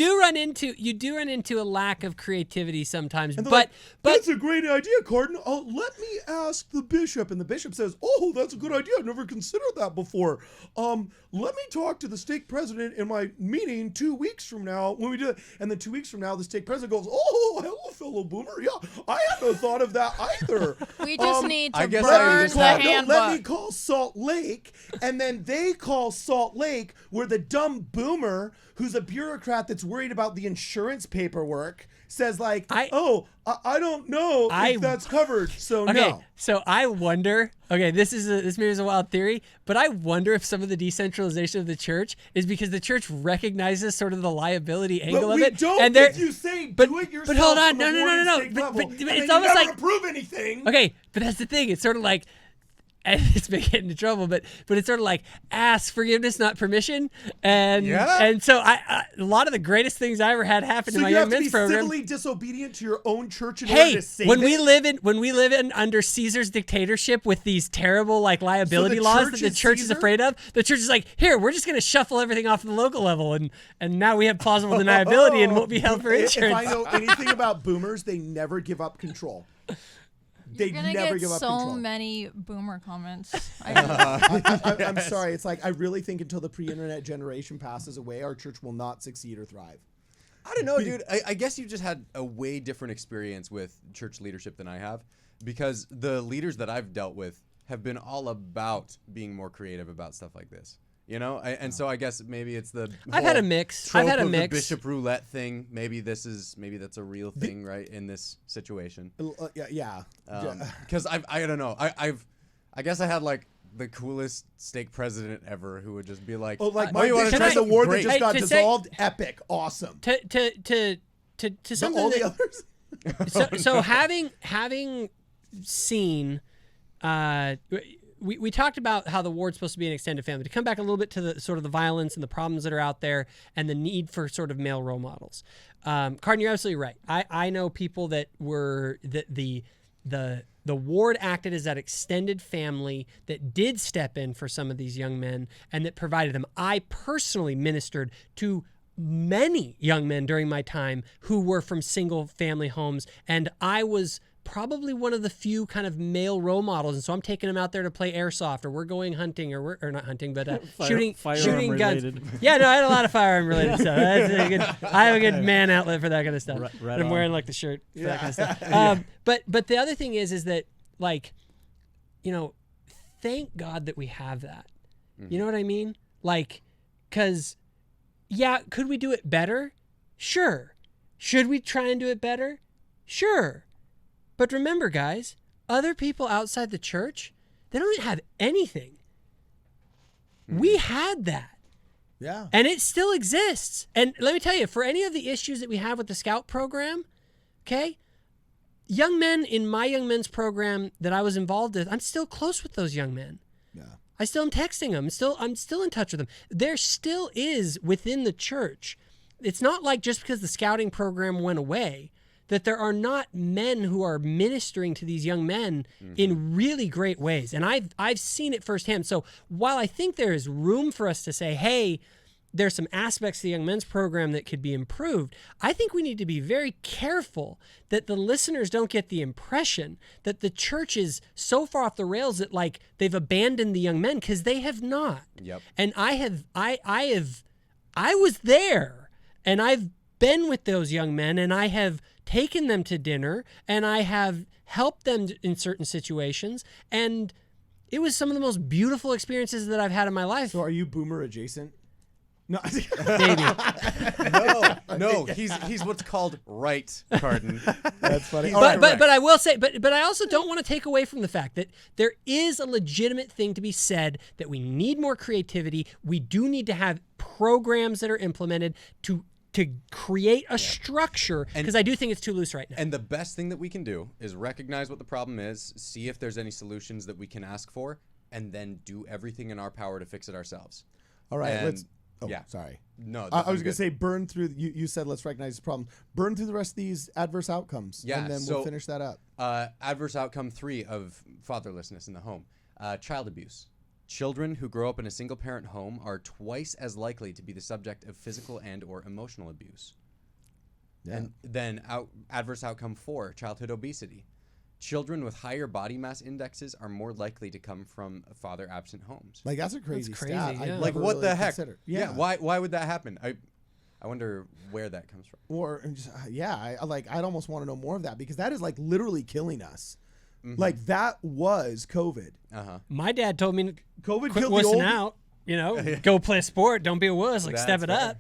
do run into a lack of creativity sometimes, and they're but like, that's a great idea, Cardinal. Let me ask the bishop. And the bishop says, oh, that's a good idea. I've never considered that before. Let me talk to the stake president in my meeting 2 weeks from now when we do it. And then 2 weeks from now, the stake president goes, oh, hello, fellow boomer. Yeah, I had no thought of that either. We just need I to guess I burn just the have- handbook. Let me call Salt Lake, and then they call Salt Lake, where the dumb boomer who's a bureaucrat that's worried about the insurance paperwork says like, I don't know if that's covered, so okay. no. So I wonder. Okay, this maybe is a wild theory, but I wonder if some of the decentralization of the church is because the church recognizes sort of the liability angle But of we it, don't and they're if you say but- do it but yourself. hold on, on the no. warning stake But level, it's and then almost you never like- approve anything. okay, but that's the thing. It's sort of like. And it's been getting into trouble, but it's sort of like ask forgiveness, not permission, and Yeah. and so I a lot of the greatest things I ever had happen So in my you young have to be men's program. civilly disobedient to your own church in order Hey, to save when it? we live in under Caesar's dictatorship with these terrible like liability the laws church that the is church is Caesar? afraid of, the church is like, here, we're just gonna shuffle everything off at the local level, and now we have plausible deniability and won't be held for If insurance. I know anything about boomers, they never give up control. They You're gonna never get give up so control. many boomer comments. I'm sorry. It's like I really think until the pre-internet generation passes away, our church will not succeed or thrive. I don't know, dude. I guess you just had a way different experience with church leadership than I have, because the leaders that I've dealt with have been all about being more creative about stuff like this. You know, and so I guess maybe it's the I've had a whole mix. I've had a trope of the mix. bishop roulette thing. Maybe that's a real thing, right? In this situation, Yeah. because I don't know. I guess I had like the coolest stake president ever who would just be like, Oh, like "Oh, my you wanna bishop try has a it? war that Great." just got To say- dissolved. Epic. Awesome. To But something all the that, others. so having seen we talked about how the ward's supposed to be an extended family. To come back a little bit to the sort of the violence and the problems that are out there and the need for sort of male role models. Cardin, you're absolutely right. I know people that were the ward acted as that extended family that did step in for some of these young men and that provided them. I personally ministered to many young men during my time who were from single family homes, and I was probably one of the few kind of male role models. And so I'm taking them out there to play airsoft, or we're going hunting, or not hunting, but shooting guns. related. Yeah, no, I had a lot of firearm related stuff. I have a good man outlet for that kind of stuff. Right I'm on. wearing like the shirt for that kind of stuff. But the other thing is that, like, you know, thank God that we have that. You know what I mean? Like, because, yeah, could we do it better? Sure. Should we try and do it better? Sure. But remember, guys, other people outside the church, they don't have anything. We had that. Yeah. And it still exists. And let me tell you, for any of the issues that we have with the Scout program, okay, young men in my young men's program that I was involved with, I'm still close with those young men. Yeah. I still am texting them. I'm still in touch with them. There still is within the church. It's not like just because the scouting program went away that there are not men who are ministering to these young men in really great ways. And I've seen it firsthand. So while I think there is room for us to say, hey, there's some aspects of the young men's program that could be improved, I think we need to be very careful that the listeners don't get the impression that the church is so far off the rails that like they've abandoned the young men, because they have not. Yep. And I was there, and I've been with those young men, and I have taken them to dinner, and I have helped them in certain situations, and it was some of the most beautiful experiences that I've had in my life. So are you boomer adjacent? No. Maybe. No, he's what's called right, Cardin. That's funny. He's All right. But I will say, but I also don't want to take away from the fact that there is a legitimate thing to be said that we need more creativity. We do need to have programs that are implemented to create a structure, because I do think it's too loose right now. And the best thing that we can do is recognize what the problem is, see if there's any solutions that we can ask for, and then do everything in our power to fix it ourselves. All right. And- Let's. Oh, yeah. sorry. No, I was going going to say burn through. You said let's recognize the problem. Burn through the rest of these adverse outcomes. Yeah, And then so- we'll finish that up. adverse outcome 3 of fatherlessness in the home, child abuse. Children who grow up in a single-parent home are twice as likely to be the subject of physical and or emotional abuse. Yeah. And then adverse outcome 4, childhood obesity. Children with higher body mass indexes are more likely to come from father-absent homes. Like that's a crazy, crazy, stat. yeah. I'd Like, never what really the heck? considered. Yeah. Why would that happen? I wonder where that comes from. Or just, I'd almost want to know more of that, because that is like literally killing us. Like that was COVID. My dad told me COVID quit killed the wussing old. out. You know, go play a sport. Don't be a wuss. Like, step it up.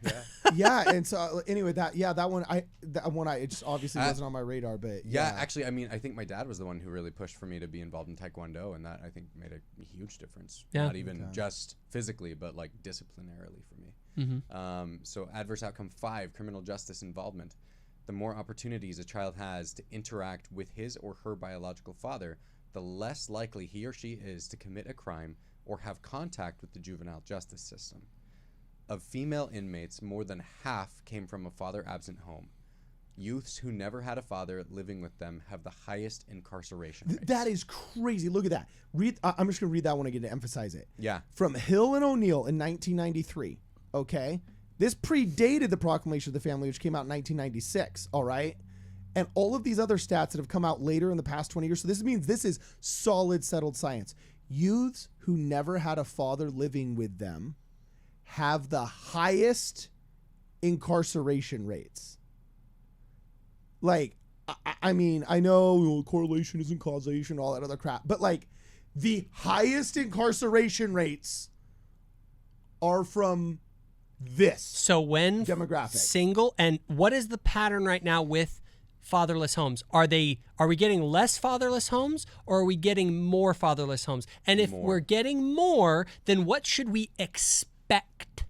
Yeah, and so anyway, that one it just obviously wasn't on my radar, but Yeah, actually, I mean, I think my dad was the one who really pushed for me to be involved in Taekwondo, and that I think made a huge difference. Yeah. Not even just physically, but like disciplinarily for me. So adverse outcome 5, criminal justice involvement. The more opportunities a child has to interact with his or her biological father, the less likely he or she is to commit a crime or have contact with the juvenile justice system. Of female inmates, more than half came from a father-absent home. Youths who never had a father living with them have the highest incarceration rates. that is crazy. Look at that. I'm just gonna read that one again to emphasize it. Yeah. From Hill and O'Neill in 1993. Okay, this predated the Proclamation of the Family, which came out in 1996. All right, and all of these other stats that have come out later in the past 20 years. So this means this is solid, settled science. Youths who never had a father living with them have the highest incarceration rates. Like, I mean, I know correlation isn't causation, all that other crap, but like the highest incarceration rates are from this So when demographic. single, and what is the pattern right now with fatherless homes? Are we getting less fatherless homes, or are we getting more fatherless homes? And if More. we're getting more, then what should we expect?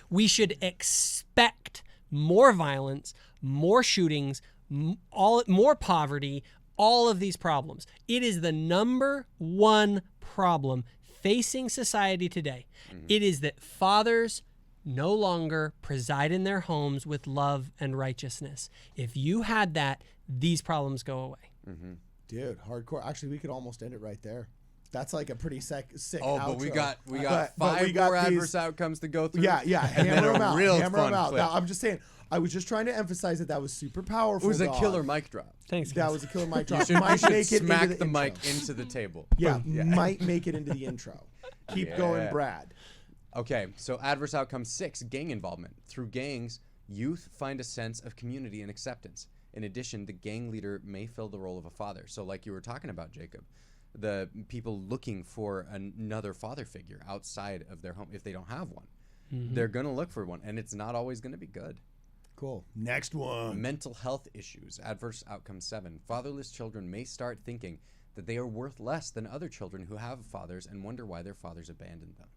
We should expect more violence, more shootings, more poverty, all of these problems. It is the number one problem facing society today. It is that fathers no longer preside in their homes with love and righteousness. If you had that, these problems go away. Dude, hardcore. Actually, we could almost end it right there. That's like a pretty sick Oh, outro. but we got But we five got more these- adverse outcomes to go through. Yeah, and then hammer a them out. real Hammer fun them out. clip. Now, I'm just saying, I was just trying to emphasize that was super powerful. It was a dog. killer mic drop. Thanks, That guys. was a killer mic You drop. should, you Might should make it smack into the intro. mic into the table. Yeah, Yeah. might make it into the intro. Keep going, Yeah. Brad. Okay, so adverse outcome 6, gang involvement. Through gangs, youth find a sense of community and acceptance. In addition, the gang leader may fill the role of a father. So like you were talking about, Jacob, the people looking for another father figure outside of their home, if they don't have one, they're going to look for one, and it's not always going to be good. Cool. Next one. Mental health issues. Adverse outcome 7. Fatherless children may start thinking that they are worth less than other children who have fathers and wonder why their fathers abandoned them.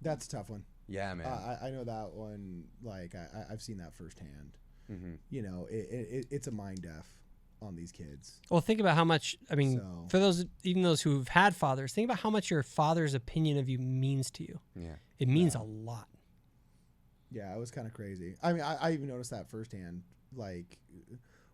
That's a tough one. Yeah, man. I know that one. Like I've seen that firsthand. Mm-hmm. You know, it's a mind f on these kids. Well, think about how much, I mean, So- for those, even those who've had fathers, think about how much your father's opinion of you means to you. Yeah. It means a lot. Yeah, it was kind of crazy. I mean, I even noticed that firsthand, like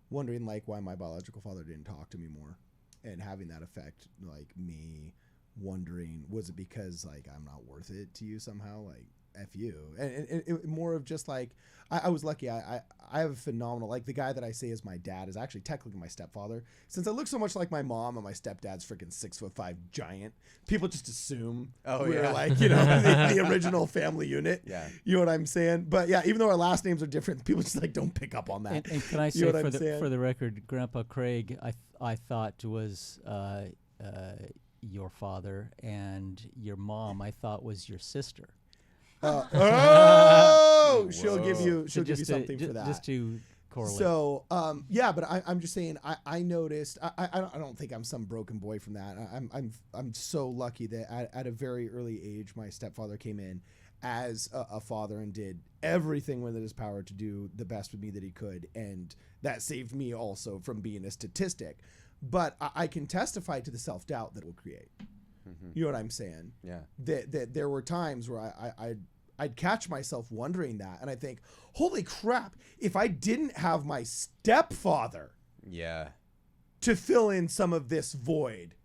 wondering like why my biological father didn't talk to me more, and having that effect, like me wondering, was it because like I'm not worth it to you somehow, like F you, and it more of just like I was lucky. I have a phenomenal, like the guy that I say is my dad is actually technically my stepfather. Since I look so much like my mom and my stepdad's freaking 6'5" giant, people just assume we're like, you know, the original family unit. Yeah. You know what I'm saying? But yeah, even though our last names are different, people just like don't pick up on that. And can I You say know what I'm for saying? the record, Grandpa Craig, I thought was your father, and your mom I thought was your sister. She'll give you So something for that. Just to correlate. So, yeah, but I'm just saying, I noticed, I don't think I'm some broken boy from that. I'm so lucky that at a very early age, my stepfather came in as a father and did everything within his power to do the best with me that he could. And that saved me also from being a statistic. But I can testify to the self-doubt that it will create. You know what I'm saying? Yeah. That there were times where I'd catch myself wondering that, and I think, holy crap, if I didn't have my stepfather Yeah. to fill in some of this void,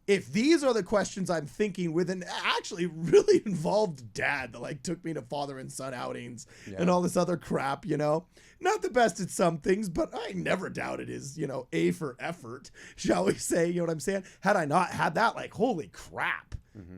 if these are the questions I'm thinking with an actually really involved dad that like took me to father and son outings and all this other crap, you know, not the best at some things, but I never doubted his, you know, A for effort, shall we say, you know what I'm saying? Had I not had that, like, holy crap,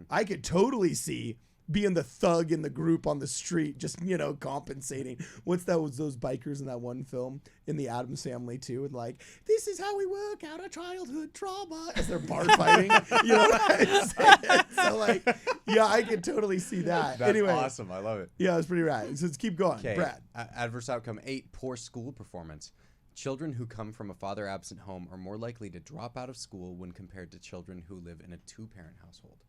I could totally see being the thug in the group on the street, just, you know, compensating. What's that? Was those bikers in that one film in the Addams Family too? And like, this is how we work out a childhood trauma as they're bar fighting. You know what I'm saying? So like, yeah, I could totally see that. That's Anyway, awesome. I love it. yeah, it's pretty rad. So let's keep going. Okay. Brad. Adverse outcome 8, poor school performance. Children who come from a father-absent home are more likely to drop out of school when compared to children who live in a 2-parent household.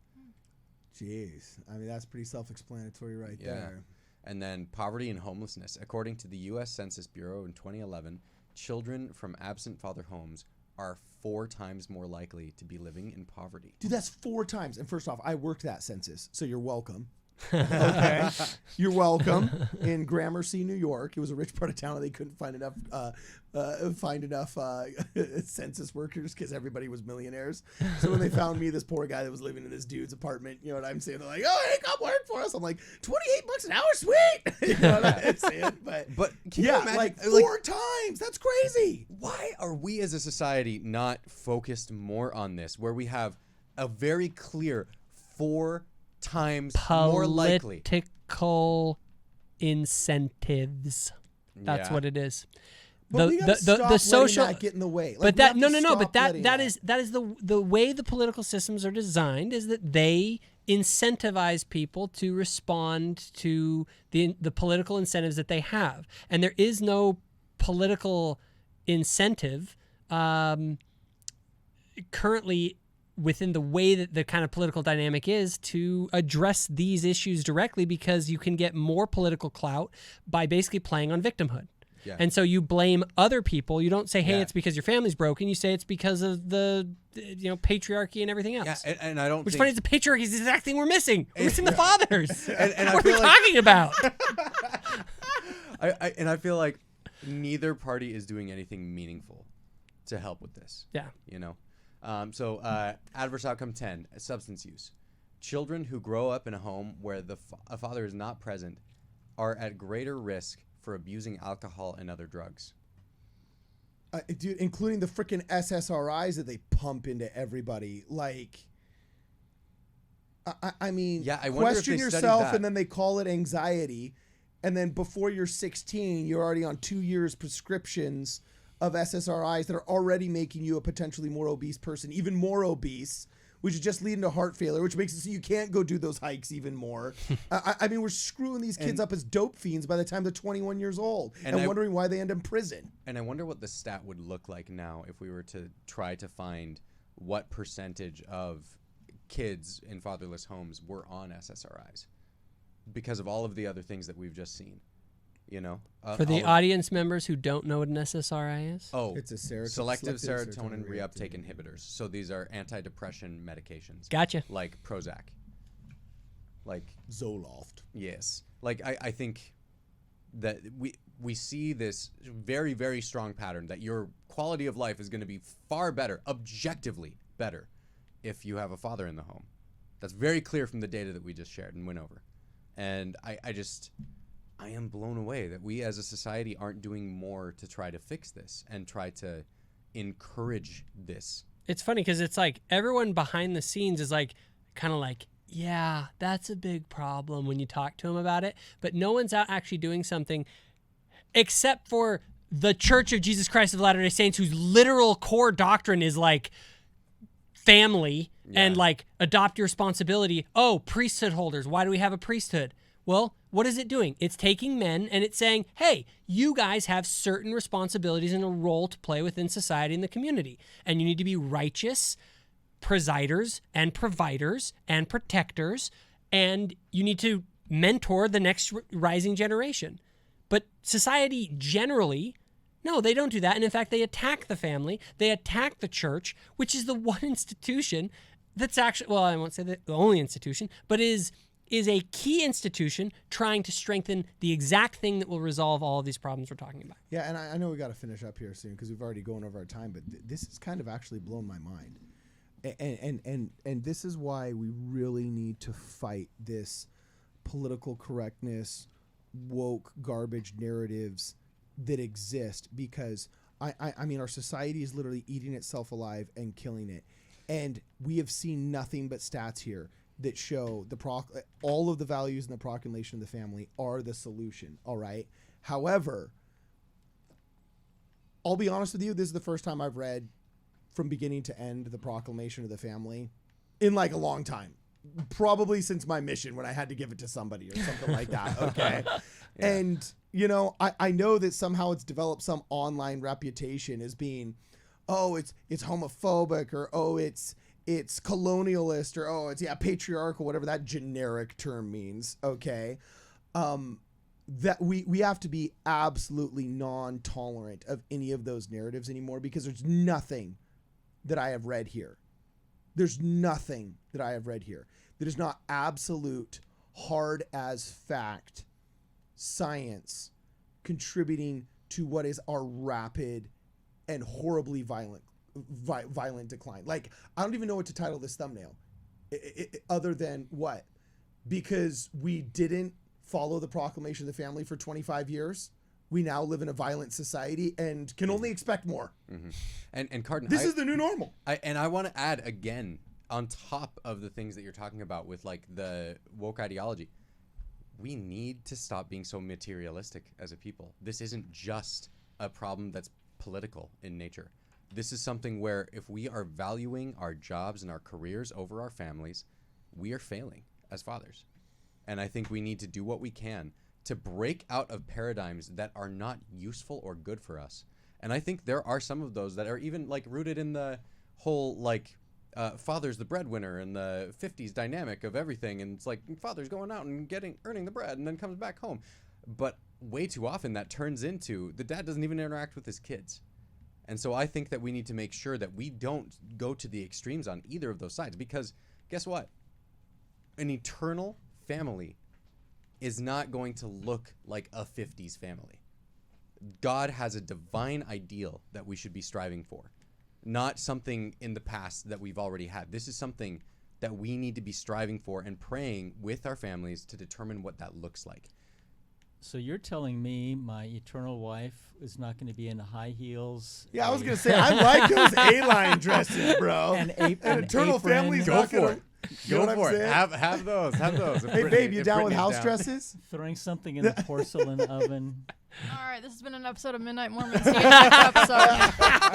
Jeez. I mean, that's pretty self-explanatory right Yeah. there. And then poverty and homelessness. According to the U.S. Census Bureau in 2011, children from absent father homes are 4 times more likely to be living in poverty. Dude, that's 4 times. And first off, I worked that census, so you're welcome. Okay, you're welcome. In Gramercy, New York, it was a rich part of town, and they couldn't find enough census workers because everybody was millionaires. So when they found me, this poor guy that was living in this dude's apartment, you know what I'm saying? They're like, "Oh, hey, come work for us." I'm like, $28 an hour, sweet. You know what I'm saying? But can you yeah, imagine, like 4 times. That's crazy. Why are we as a society not focused more on this, where we have a very clear 4 times more likely? Political incentives. That's Yeah. what it is. But we gotta stop the social letting that get in the way. Like, but we that have to no. But stop letting that is the way the political systems are designed, is that they incentivize people to respond to the political incentives that they have. And there is no political incentive currently within the way that the kind of political dynamic is to address these issues directly, because you can get more political clout by basically playing on victimhood. Yeah. And so you blame other people. You don't say, hey, Yeah. it's because your family's broken. You say it's because of the patriarchy and everything else. Yeah, and I don't Which is think... funny, the patriarchy is the exact thing we're missing. We're missing the fathers. And I what are we feel like- talking about? I feel like neither party is doing anything meaningful to help with this. Yeah. You know? So adverse outcome 10, substance use. Children who grow up in a home where a father is not present are at greater risk for abusing alcohol and other drugs. Dude, including the freaking SSRIs that they pump into everybody. Like, I mean, Yeah, I wonder if question they studied yourself, that. and then they call it anxiety, and then before you're 16, you're already on 2 years prescriptions of SSRIs that are already making you a potentially more obese person, even more obese, which is just leading to heart failure, which makes it so you can't go do those hikes even more. I mean, we're screwing these kids up as dope fiends by the time they're 21 years old, and wondering why they end up in prison. And I wonder what the stat would look like now if we were to try to find what percentage of kids in fatherless homes were on SSRIs because of all of the other things that we've just seen. You know, For the audience members who don't know what an SSRI is. Oh, It's a selective serotonin reuptake reuptake inhibitors. So these are antidepressant medications. Gotcha. Like Prozac. Like, Zoloft. yes. Like, I think that we see this very, very strong pattern that your quality of life is going to be far better, objectively better, if you have a father in the home. That's very clear from the data that we just shared and went over. And I am blown away that we as a society aren't doing more to try to fix this and try to encourage this. It's funny because it's like everyone behind the scenes is like, kind of like, yeah, that's a big problem when you talk to them about it. But no one's out actually doing something except for the Church of Jesus Christ of Latter-day Saints, whose literal core doctrine is like family and like adopt your responsibility. Oh, priesthood holders. Why do we have a priesthood? Well, what is it doing? It's taking men and it's saying, hey, you guys have certain responsibilities and a role to play within society and the community. And you need to be righteous presiders and providers and protectors. And you need to mentor the next rising generation. But society generally, no, they don't do that. And in fact, they attack the family. They attack the church, which is the one institution that's actually, well, I won't say the only institution, but is a key institution trying to strengthen the exact thing that will resolve all of these problems we're talking about. Yeah, and I know we got to finish up here soon because we've already gone over our time, but this has kind of actually blown my mind. And this is why we really need to fight this political correctness, woke garbage narratives that exist, because I mean, our society is literally eating itself alive and killing it. And we have seen nothing but stats here that show all of the values in the Proclamation of the Family are the solution, all right? However, I'll be honest with you, this is the first time I've read from beginning to end the Proclamation of the Family in like a long time. Probably since my mission when I had to give it to somebody or something like that, okay? Yeah. And, you know, I know that somehow it's developed some online reputation as being, oh, it's homophobic, or oh, it's colonialist, or oh, it's patriarchal, whatever that generic term means, okay? That we have to be absolutely non-tolerant of any of those narratives anymore, because there's nothing that I have read here. There's nothing that I have read here that is not absolute, hard as fact science contributing to what is our rapid and horribly violent decline. Like, I don't even know what to title this thumbnail other than what? Because we didn't follow the Proclamation of the Family for 25 years. We now live in a violent society and can only expect more. Mm-hmm. And Cardin, this is the new normal. I want to add again, on top of the things that you're talking about with like the woke ideology, we need to stop being so materialistic as a people. This isn't just a problem that's political in nature. This is something where if we are valuing our jobs and our careers over our families, we are failing as fathers. And I think we need to do what we can to break out of paradigms that are not useful or good for us. And I think there are some of those that are even like rooted in the whole like father's the breadwinner and the 50s dynamic of everything. And it's like father's going out and earning the bread and then comes back home. But way too often that turns into the dad doesn't even interact with his kids. And so I think that we need to make sure that we don't go to the extremes on either of those sides, because guess what? An eternal family is not going to look like a 50s family. God has a divine ideal that we should be striving for, not something in the past that we've already had. This is something that we need to be striving for and praying with our families to determine what that looks like. So you're telling me my eternal wife is not going to be in high heels? Yeah, I was gonna say I like those A-line dresses, bro. An eternal apron. family's Go not for gonna. it. You know Go what I'm for it. saying? Have those. If Hey, Brittany- babe, you if down with Brittany's house down. dresses? Throwing something in the porcelain oven. All right, this has been an episode of Midnight Mormons. See you next episode.